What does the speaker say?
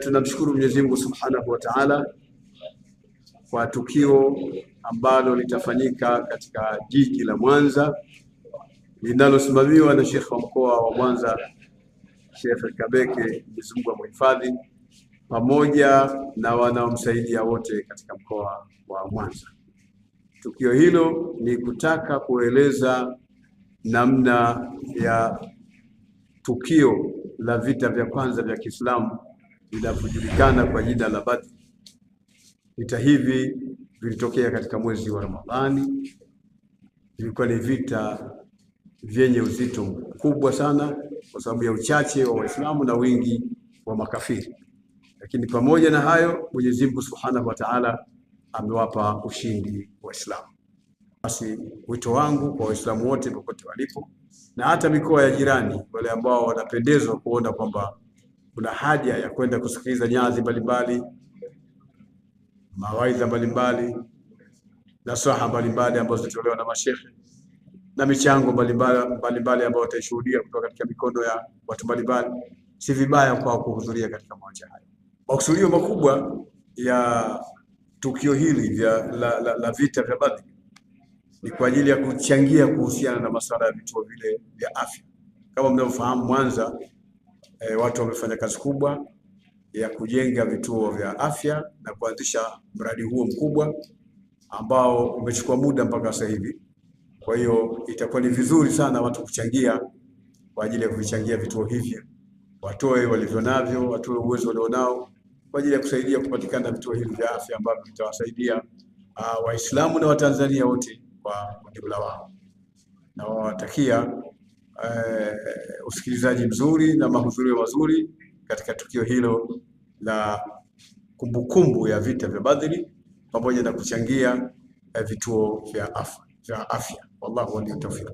Tunamshukuru Mwenyezi Mungu Subhanahu wa Ta'ala kwa tukio ambalo litafanyika katika jiji la Mwanza linalosimamiwa na Sheikh wa mkoa wa Mwanza, Sheikh Kabeke, Mwenyezi Mungu amhifadhi, pamoja na wanaomsaidia wote katika mkoa wa Mwanza. Tukio hilo ni kutaka kueleza namna ya tukio la vita vya kwanza vya Kiislamu vinavyojulikana kwa jina la Badr. Vita hivi vilitokea katika mwezi wa Ramadhani. Vilikuwa ni vita vyenye uzito mkubwa sana kwa sababu ya uchache wa Waislamu na wingi wa makafiri, lakini pamoja na hayo Mwenyezi Mungu Subhanahu wa Ta'ala amewapa ushindi Waislamu. Basi wito wangu kwa Waislamu wote popote walipo na hata mikoa ya jirani, wale ambao wanapendezwa kuona kwamba kuna haja ya kwenda kusikiliza nyazi mbalimbali, mawaidha mbalimbali, nasaha mbalimbali ambazo zitolewa na mashehe na michango mbalimbali ambayo wataishuhudia kutoka katika mikono ya watu mbalimbali, si vibaya kwa kuhudhuria katika mawaidha haya. Makusudio makubwa ya tukio hili la vita vya Badr ni kwa ajili ya kuchangia kuhusiana na masuala ya vituo vile vya afya. Kama mnavyofahamu, Mwanza watu wamefanya kazi kubwa ya kujenga vituo vya afya na kuanzisha mradi huo mkubwa ambao umechukua muda mpaka sasa hivi. Kwa hiyo itakuwa ni vizuri sana watu kuchangia kwa ajili ya kuvichangia vituo hivi, watoe walivyo navyo, watoe uwezo walionao kwa ajili ya kusaidia kupatikana vituo hivi vya afya ambavyo vitawasaidia Waislamu na Watanzania wote kwa ujumla wao. Na wawatakia usikilizaji mzuri na mahudhurio mazuri katika tukio hilo la kumbukumbu ya vita vya Badri, pamoja na kuchangia vituo vya afya. Wallahu waliyo tawfiq.